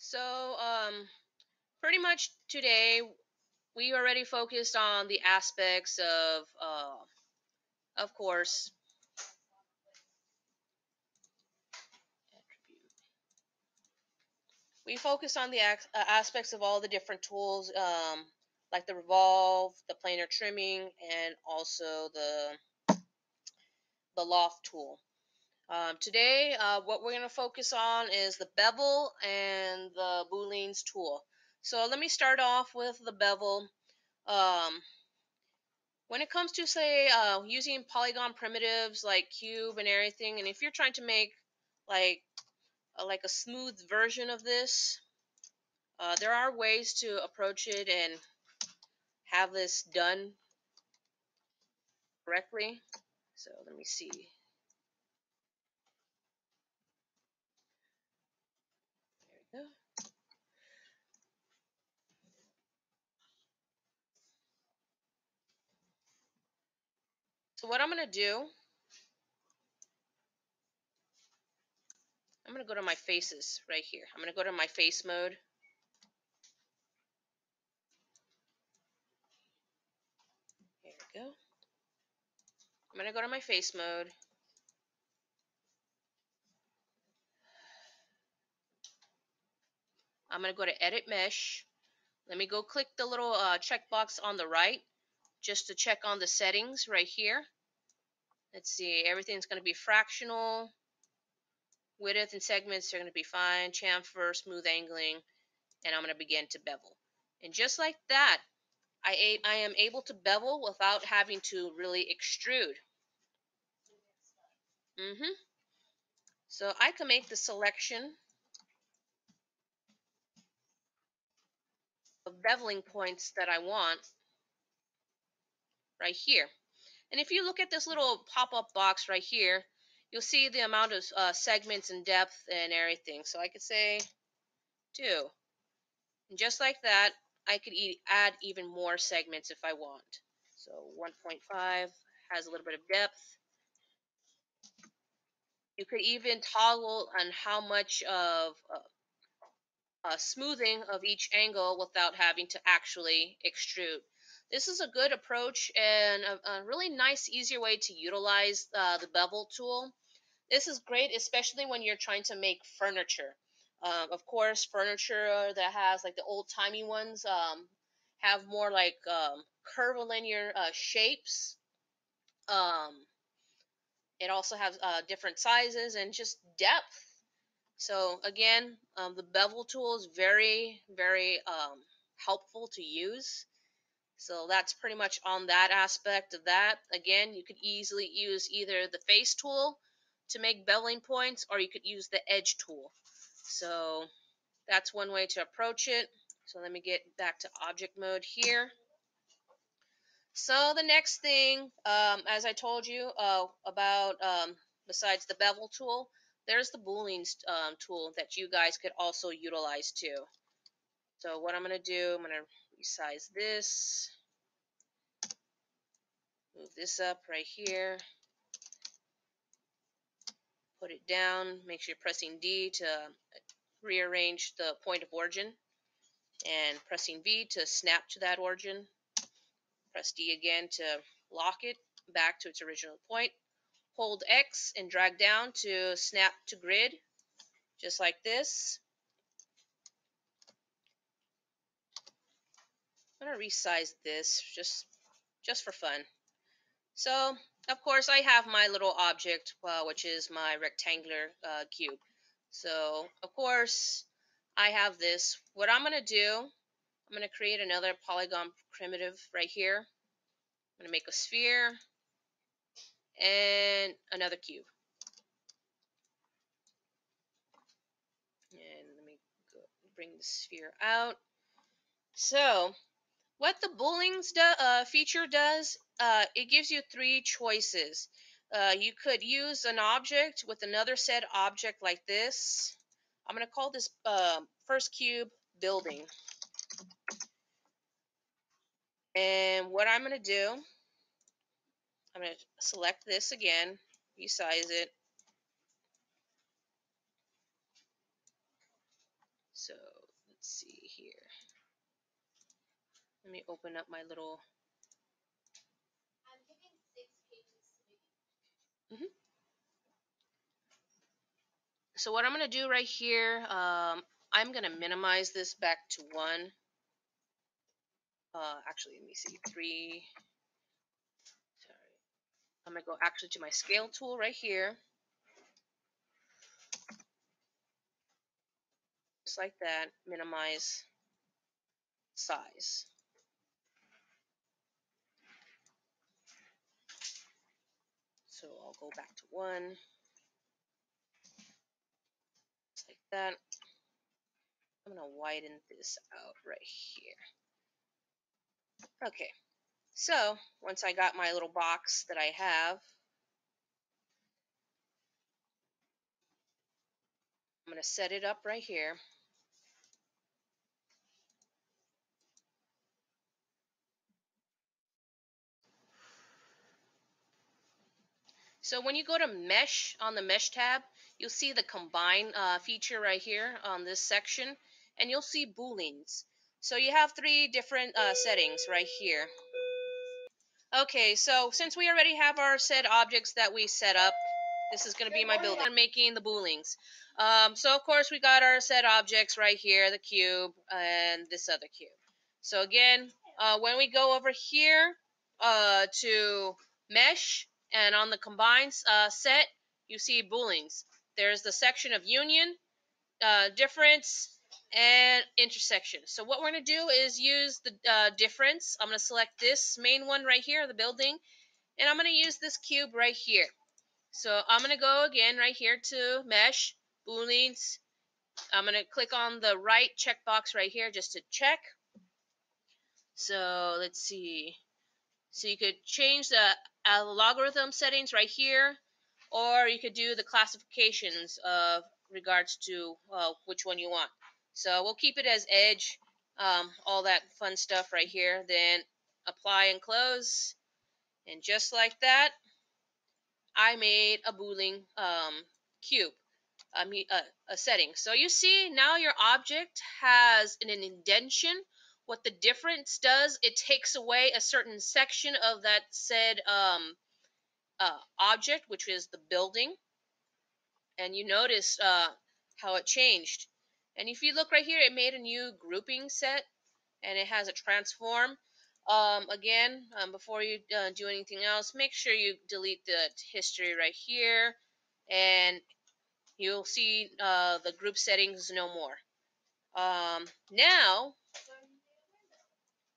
So, pretty much today we already focused on the aspects of course, we focused on the aspects of all the different tools, like the revolve, the planar trimming, and also the loft tool. Today, what we're going to focus on is the bevel and the Booleans tool. So let me start off with the bevel. Um, when it comes to, say, using polygon primitives like cube and everything, and if you're trying to make like a smooth version of this, there are ways to approach it and have this done correctly. So let me see. There we go. So what I'm going to do, I'm going to go to my faces right here. I'm going to go to my face mode. There we go. I'm going to go to my face mode. I'm going to go to edit mesh. Let me go click the little checkbox on the right just to check on the settings right here. Let's see, everything's going to be fractional. Width and segments are going to be fine. Chamfer, smooth angling, and I'm going to begin to bevel. And just like that, I am able to bevel without having to really extrude. So I can make the selection of beveling points that I want right here. And if you look at this little pop-up box right here, you'll see the amount of segments and depth and everything. So I could say 2. And just like that, I could add even more segments if I want. So 1.5 has a little bit of depth. You could even toggle on how much of smoothing of each angle without having to actually extrude. This is a good approach and a really nice, easier way to utilize the bevel tool. This is great, especially when you're trying to make furniture. Of course, furniture that has like the old-timey ones have more like curvilinear shapes. It also has different sizes and just depth. So again, the bevel tool is very, very helpful to use. So that's pretty much on that aspect of that. Again, you could easily use either the face tool to make beveling points, or you could use the edge tool. So that's one way to approach it. So let me get back to object mode here. So the next thing, as I told you about, besides the bevel tool, there's the Booleans tool that you guys could also utilize too. So what I'm going to do, I'm going to resize this, move this up right here, put it down, make sure you're pressing D to rearrange the point of origin, and pressing V to snap to that origin. Press D again to lock it back to its original point. Hold X and drag down to snap to grid, just like this. I'm going to resize this just for fun. So, of course, I have my little object, which is my rectangular cube. So, of course, I have this. What I'm going to do, I'm going to create another polygon primitive right here. I'm going to make a sphere and another cube. And let me bring the sphere out. So, what the Booleans feature does, it gives you 3 choices. You could use an object with another said object like this. I'm going to call this first cube building. And what I'm going to do, I'm going to select this again, resize it. So Let me open up my little. Mm-hmm. So what I'm going to do right here, I'm going to minimize this back to 1. Actually, let me see, 3. Sorry. I'm going to go actually to my scale tool right here. Just like that, minimize size. So I'll go back to 1. Just like that. I'm going to widen this out right here. Okay. So once I got my little box that I have, I'm going to set it up right here. So when you go to mesh on the mesh tab, you'll see the combine feature right here on this section, and you'll see booleans. So you have 3 different settings right here. Okay, so since we already have our set objects that we set up, this is going to be my building. I'm making the booleans. So of course we got our set objects right here, the cube and this other cube. So again, when we go over here to mesh and on the combines set, you see booleans. There's the section of union, difference, and intersection. So what we're going to do is use the difference. I'm going to select this main one right here, the building, and I'm going to use this cube right here. So I'm going to go again right here to mesh, booleans. I'm going to click on the right checkbox right here just to check. So let's see. So you could change the logarithm settings right here, or you could do the classifications of regards to which one you want. So we'll keep it as edge, all that fun stuff right here. Then apply and close, and just like that, I made a Boolean cube, a setting. So you see now your object has an indentation. What the difference does, it takes away a certain section of that said object, which is the building. And you notice how it changed. And if you look right here, it made a new grouping set, and it has a transform. Again, before you do anything else, make sure you delete the history right here, and you'll see the group settings no more. Now,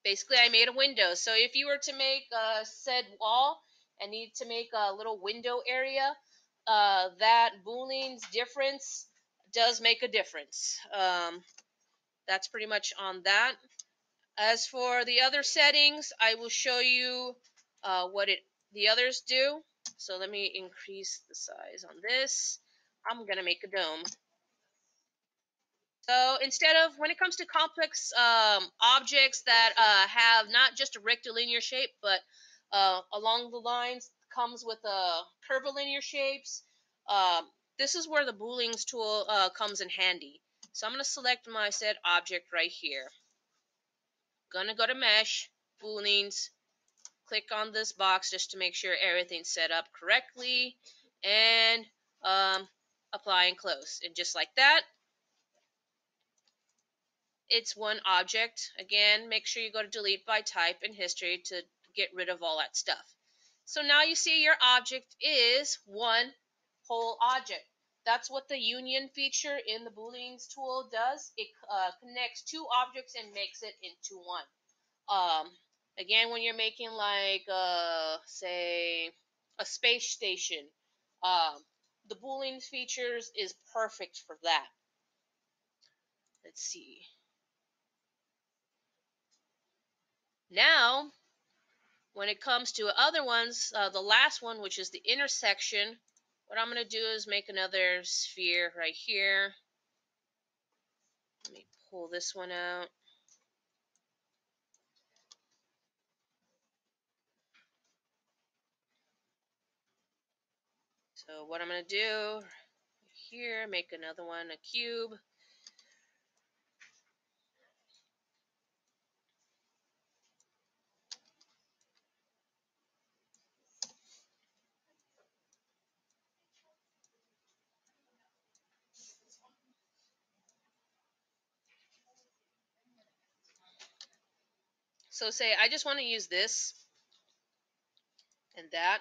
basically, I made a window. So if you were to make said wall and need to make a little window area, that Boolean's difference does make a difference. That's pretty much on that. As for the other settings, I will show you what the others do. So let me increase the size on this. I'm going to make a dome. So instead of, when it comes to complex objects that have not just a rectilinear shape, but along the lines comes with curvilinear shapes, this is where the Booleans tool comes in handy. So I'm going to select my said object right here. Gonna go to mesh, Booleans, click on this box just to make sure everything's set up correctly, and apply and close. And just like that, it's one object. Again, make sure you go to delete by type and history to get rid of all that stuff. So now you see your object is one whole object. That's what the union feature in the Booleans tool does. It connects 2 objects and makes it into one. Again, when you're making like, say, a space station, the Boolean features is perfect for that. Let's see. Now, when it comes to other ones, the last one, which is the intersection, what I'm going to do is make another sphere right here. Let me pull this one out. So what I'm going to do here, make another one, a cube. So say I just want to use this and that.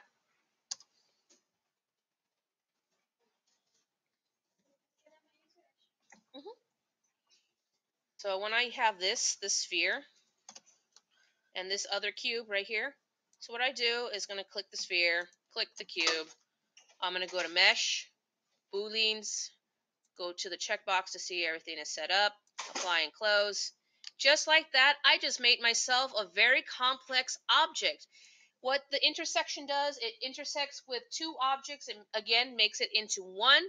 Mhm. So when I have this sphere, and this other cube right here, so what I do is going to click the sphere, click the cube. I'm going to go to Mesh, Booleans, go to the checkbox to see everything is set up, apply and close. Just like that, I just made myself a very complex object. What the intersection does, it intersects with two objects and again makes it into one.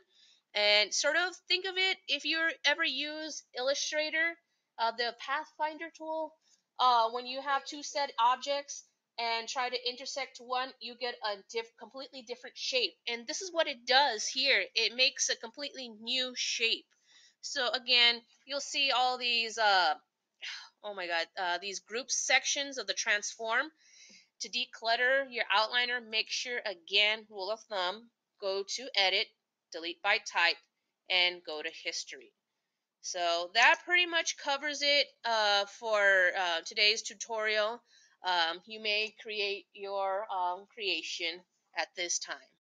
And sort of think of it, if you ever use Illustrator, the Pathfinder tool, when you have two set objects and try to intersect one, you get a completely different shape. And this is what it does here. It makes a completely new shape. So again, you'll see all these, oh my god, these group sections of the transform. To declutter your outliner, make sure, again, rule of thumb, go to Edit, Delete by Type, and go to History. So that pretty much covers it for today's tutorial. You may create your creation at this time.